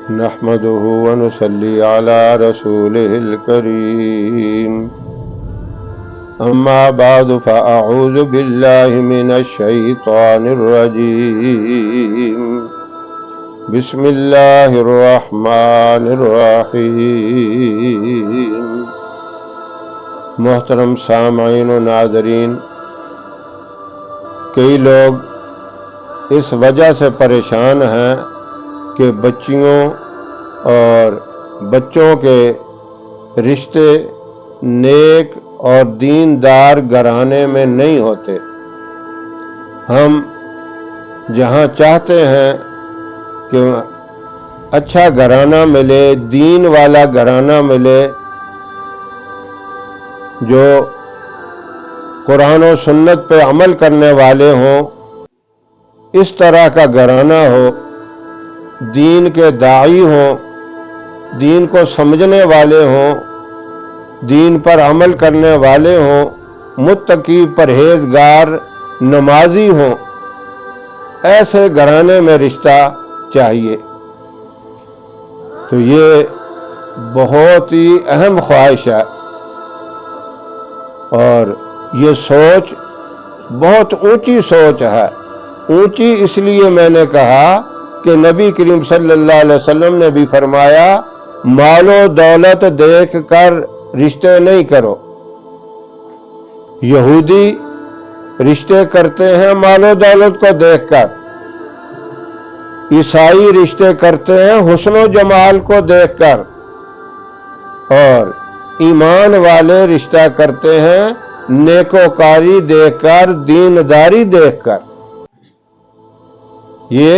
نحمده ونصلي على رسوله الكريم أما بعد فأعوذ بالله من الشيطان الرجيم بسم الله الرحمن الرحيم محترم سامعین و ناظرین، کئی لوگ اس وجہ سے پریشان ہیں کہ بچیوں اور بچوں کے رشتے نیک اور دیندار گھرانے میں نہیں ہوتے۔ ہم جہاں چاہتے ہیں کہ اچھا گھرانہ ملے، دین والا گھرانہ ملے، جو قرآن و سنت پہ عمل کرنے والے ہوں، اس طرح کا گھرانہ ہو، دین کے داعی ہوں، دین کو سمجھنے والے ہوں، دین پر عمل کرنے والے ہوں، متقی پرہیزگار نمازی ہوں، ایسے گھرانے میں رشتہ چاہیے۔ تو یہ بہت ہی اہم خواہش ہے، اور یہ سوچ بہت اونچی سوچ ہے۔ اونچی اس لیے میں نے کہا کہ نبی کریم صلی اللہ علیہ وسلم نے بھی فرمایا، مال و دولت دیکھ کر رشتے نہیں کرو۔ یہودی رشتے کرتے ہیں مال و دولت کو دیکھ کر، عیسائی رشتے کرتے ہیں حسن و جمال کو دیکھ کر، اور ایمان والے رشتہ کرتے ہیں نیکوکاری دیکھ کر، دینداری دیکھ کر۔ یہ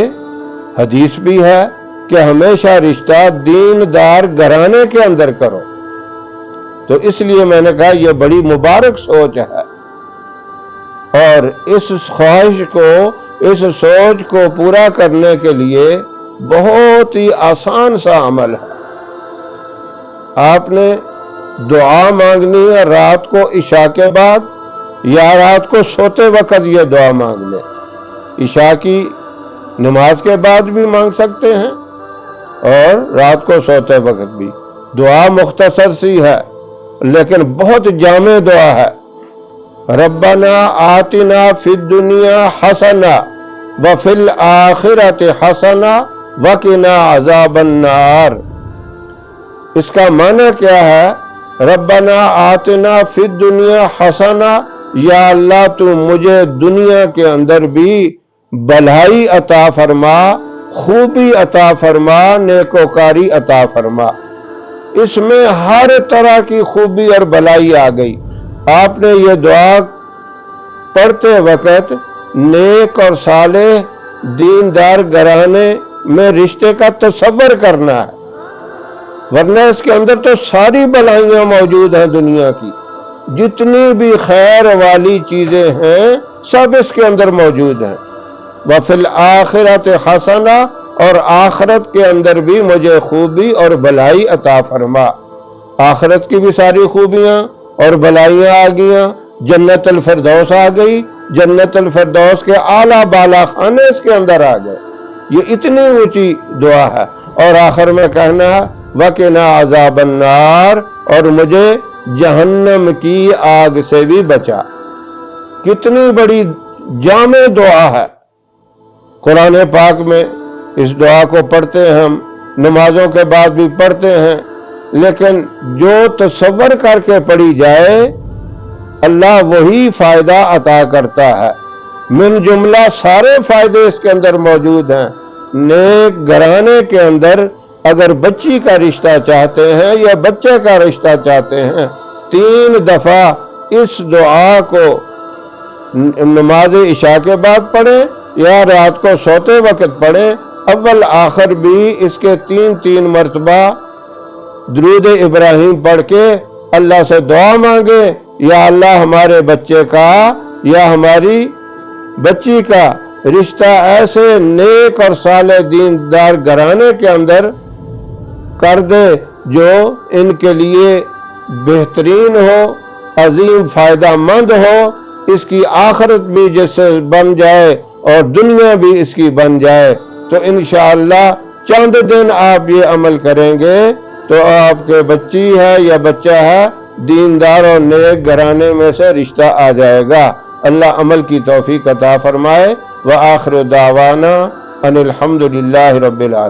حدیث بھی ہے کہ ہمیشہ رشتہ دیندار گھرانے کے اندر کرو۔ تو اس لیے میں نے کہا یہ بڑی مبارک سوچ ہے، اور اس خواہش کو، اس سوچ کو پورا کرنے کے لیے بہت ہی آسان سا عمل ہے۔ آپ نے دعا مانگنی ہے رات کو عشاء کے بعد، یا رات کو سوتے وقت یہ دعا مانگ لیں۔ عشاء کی نماز کے بعد بھی مانگ سکتے ہیں، اور رات کو سوتے وقت بھی۔ دعا مختصر سی ہے لیکن بہت جامع دعا ہے۔ ربنا آتنا فی الدنیا حسنہ وفی الآخرۃ حسنہ وقنا عذاب النار۔ اس کا معنی کیا ہے؟ ربنا آتنا فی الدنیا حسنہ، یا اللہ تو مجھے دنیا کے اندر بھی بھلائی عطا فرما، خوبی عطا فرما، نیکوکاری عطا فرما۔ اس میں ہر طرح کی خوبی اور بھلائی آ گئی۔ آپ نے یہ دعا پڑھتے وقت نیک اور صالح دیندار گھرانے میں رشتے کا تصور کرنا ہے، ورنہ اس کے اندر تو ساری بھلائیاں موجود ہیں دنیا کی، جتنی بھی خیر والی چیزیں ہیں سب اس کے اندر موجود ہیں۔ وَفِي الْآخِرَةِ حَسَنَةٌ، اور آخرت کے اندر بھی مجھے خوبی اور بھلائی عطا فرما۔ آخرت کی بھی ساری خوبیاں اور بھلائیاں آ گئیں، جنت الفردوس آ گئی، جنت الفردوس کے اعلیٰ بالا خانے اس کے اندر آ گئے۔ یہ اتنی اونچی دعا ہے، اور آخر میں کہنا ہے وَقِنَا عَذَابَ النَّارِ، اور مجھے جہنم کی آگ سے بھی بچا۔ کتنی بڑی جامع دعا ہے۔ قرآن پاک میں اس دعا کو پڑھتے ہیں، ہم نمازوں کے بعد بھی پڑھتے ہیں، لیکن جو تصور کر کے پڑھی جائے اللہ وہی فائدہ عطا کرتا ہے۔ من جملہ سارے فائدے اس کے اندر موجود ہیں۔ نیک گھرانے کے اندر اگر بچی کا رشتہ چاہتے ہیں یا بچے کا رشتہ چاہتے ہیں، 3 دفعہ اس دعا کو نماز عشاء کے بعد پڑھیں یا رات کو سوتے وقت پڑھیں۔ اول آخر بھی اس کے 3 مرتبہ درود ابراہیم پڑھ کے اللہ سے دعا مانگے، یا اللہ ہمارے بچے کا یا ہماری بچی کا رشتہ ایسے نیک اور صالح دیندار گھرانے کے اندر کر دے جو ان کے لیے بہترین ہو، عظیم فائدہ مند ہو، اس کی آخرت بھی جس سے بن جائے اور دنیا بھی اس کی بن جائے، تو انشاءاللہ چند دن آپ یہ عمل کریں گے تو آپ کے بچی ہے یا بچہ ہے دیندار اور نیک گھرانے میں سے رشتہ آ جائے گا۔ اللہ عمل کی توفیق عطا فرمائے۔ وآخر دعوانا ان الحمدللہ رب العالمین۔